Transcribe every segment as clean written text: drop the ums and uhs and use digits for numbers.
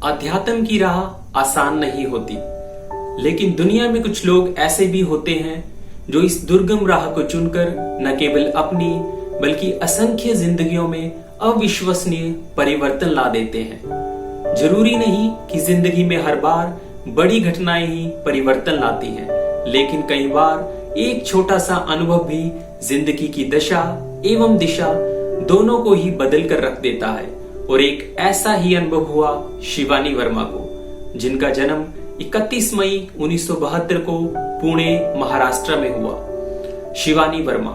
अध्यात्म की राह आसान नहीं होती, लेकिन दुनिया में कुछ लोग ऐसे भी होते हैं जो इस दुर्गम राह को चुनकर न केवल अपनी बल्कि असंख्य जिंदगियों में अविश्वसनीय परिवर्तन ला देते हैं। जरूरी नहीं कि जिंदगी में हर बार बड़ी घटनाएं ही परिवर्तन लाती हैं, लेकिन कई बार एक छोटा सा अनुभव भी जिंदगी की दशा एवं दिशा दोनों को ही बदल कर रख देता है। और एक ऐसा ही अनुभव हुआ शिवानी वर्मा को, जिनका जन्म 31 मई 1972 को पुणे महाराष्ट्र में हुआ। शिवानी वर्मा,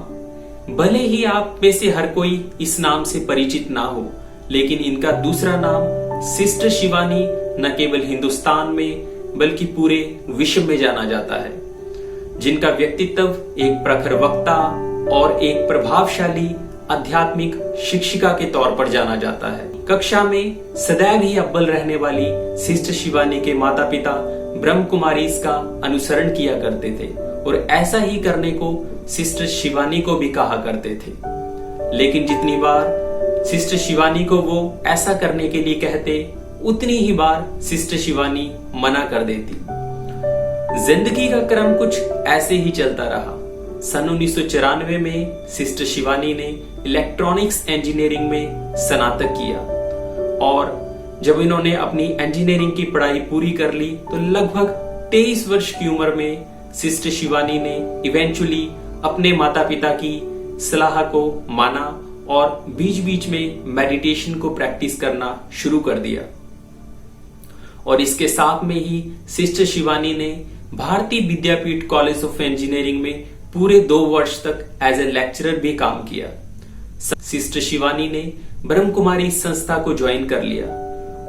भले ही आप में से हर कोई इस नाम से परिचित ना हो, लेकिन इनका दूसरा नाम सिस्टर शिवानी न केवल हिंदुस्तान में बल्कि पूरे विश्व में जाना जाता है। जिनका व्यक्तित्व एक प्रखर वक्ता और एक प्रभावशाली आध्यात्मिक शिक्षिका के तौर पर जाना जाता है। कक्षा में सदैव ही अव्वल रहने वाली सिस्टर शिवानी के माता पिता ब्रह्म कुमारीज का अनुसरण किया करते थे और ऐसा ही करने को सिस्टर शिवानी को भी कहा करते थे। लेकिन जितनी बार सिस्टर शिवानी को वो ऐसा करने के लिए कहते, उतनी ही बार सिस्टर शिवानी मना कर देती। जिंदगी का क्रम कुछ ऐसे ही चलता रहा। सन 1994 में सिस्टर शिवानी ने इलेक्ट्रॉनिक्स इंजीनियरिंग में स्नातक किया और जब इन्होंने अपनी इंजीनियरिंग की पढ़ाई पूरी कर ली तो लगभग 23 वर्ष की उम्र में सिस्टर शिवानी ने इवेंचुअली अपने माता पिता की सलाह को माना और बीच बीच में मेडिटेशन को प्रैक्टिस करना शुरू कर दिया। और इसके साथ में ही सिस्टर शिवानी ने भारतीय विद्यापीठ कॉलेज ऑफ इंजीनियरिंग में पूरे 2 वर्ष तक एज ए लेक्चरर भी काम किया। सिस्टर शिवानी ने ब्रह्म कुमारी संस्था को ज्वाइन कर लिया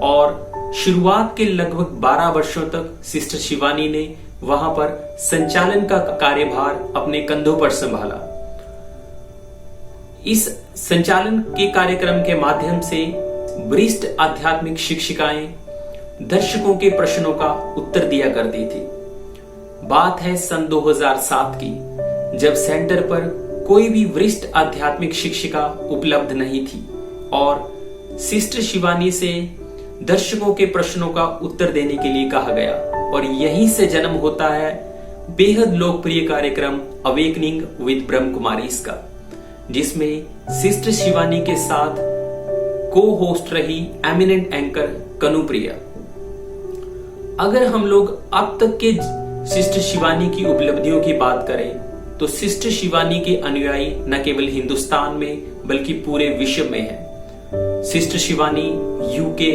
और शुरुआत के लगभग 12 वर्षों तक सिस्टर शिवानी ने वहां पर संचालन का कार्यभार अपने कंधों पर संभाला। इस संचालन के कार्यक्रम के माध्यम से वरिष्ठ आध्यात्मिक शिक्षिकाएं दर्शकों के प्रश्नों का उत्तर दिया करती थी। बात है सन 2007 की, जब सेंटर पर कोई भी वरिष्ठ आध्यात्मिक शिक्षिका उपलब्ध नहीं थी और सिस्टर शिवानी से दर्शकों के प्रश्नों का उत्तर देने के लिए कहा गया। और यहीं से जन्म होता है बेहद लोकप्रिय कार्यक्रम अवेकनिंग विद ब्रह्म कुमारीज का, जिसमें सिस्टर शिवानी के साथ को होस्ट रही एमिनेंट एंकर कनुप्रिया। अगर हम लोग अब तक के सिस्टर शिवानी की उपलब्धियों की बात करें तो सिस्टर शिवानी के अनुयायी न केवल हिंदुस्तान में बल्कि पूरे विश्व में हैं। Sister Shivani UK,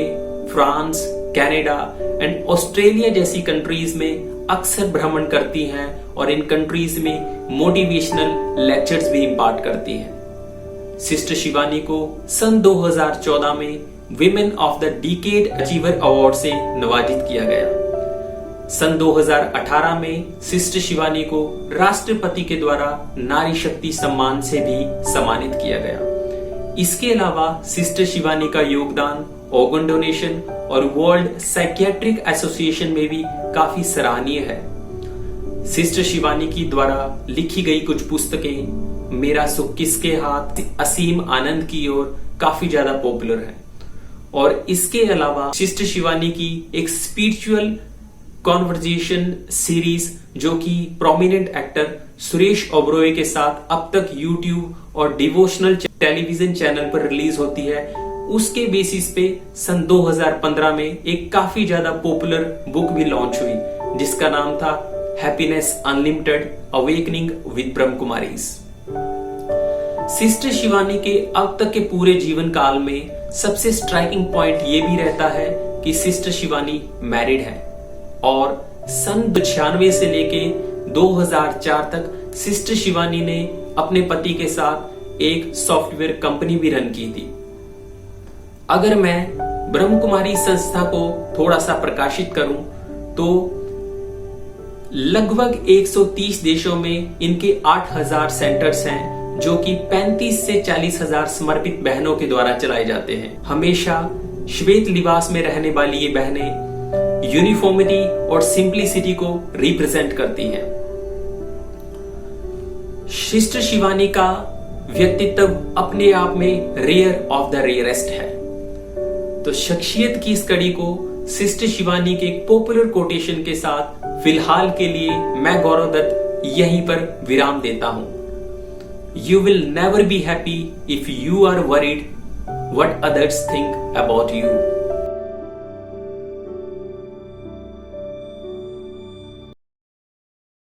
France, Canada and Australia जैसी कंट्रीज में अक्सर भ्रमण करती हैं और इन कंट्रीज में मोटिवेशनल लेक्चर्स भी इम्पार्ट करती हैं। सिस्टर शिवानी को सन 2014 में women of the decade achiever award से नवाजित किया गया। सन 2018 में सिस्टर शिवानी को राष्ट्रपति के द्वारा नारी शक्ति सम्मान से भी सम्मानित किया गया। इसके अलावा सिस्टर शिवानी का योगदान ऑर्गन डोनेशन और वर्ल्ड साइकियाट्रिक एसोसिएशन में भी काफी सराहनीय है। सिस्टर शिवानी की द्वारा लिखी गई कुछ पुस्तकें मेरा सुख किसके हाथ, असीम आनंद की ओर काफी ज्यादा पॉपुलर है। और इसके अलावा सिस्टर शिवानी की एक स्पिरिचुअल कॉन्वर्जेशन सीरीज जो कि प्रोमिनेंट एक्टर सुरेश ओबरॉय के साथ अब तक यूट्यूब और डिवोशनल टेलीविजन चैनल पर रिलीज होती है, उसके बेसिस पे सन 2015 में एक काफी ज्यादा पॉपुलर बुक भी लॉन्च हुई जिसका नाम था happiness unlimited awakening with Brahma Kumaris. Sister Shivani के अब तक के पूरे जीवन काल में सबसे स्ट्राइकिंग पॉइंट ये भी रहता है कि सिस्टर शिवानी मैरिड है और सन 96 से लेके 2004 तक सिस्टर शिवानी ने अपने पति के साथ एक सॉफ्टवेयर कंपनी भी रन की थी। अगर मैं ब्रह्म कुमारी संस्था को थोड़ा सा प्रकाशित करूं तो लगभग 130 देशों में इनके 8000 सेंटर्स हैं जो कि 35 से 40,000 समर्पित बहनों के द्वारा चलाए जाते हैं। हमेशा श्वेत लिबास में रहने वाली ये बहनें यूनिफॉर्मिटी और सिंप्लिसिटी को रिप्रेजेंट करती हैं। सिस्टर शिवानी का व्यक्तित्व अपने आप में रेयर ऑफ द रेयरेस्ट है। तो शख्सियत की इस कड़ी को सिस्टर शिवानी के एक पॉपुलर कोटेशन के साथ फिलहाल के लिए मैं गौरव दत्त यहीं पर विराम देता हूं। You will never be happy if you are worried what others think about you.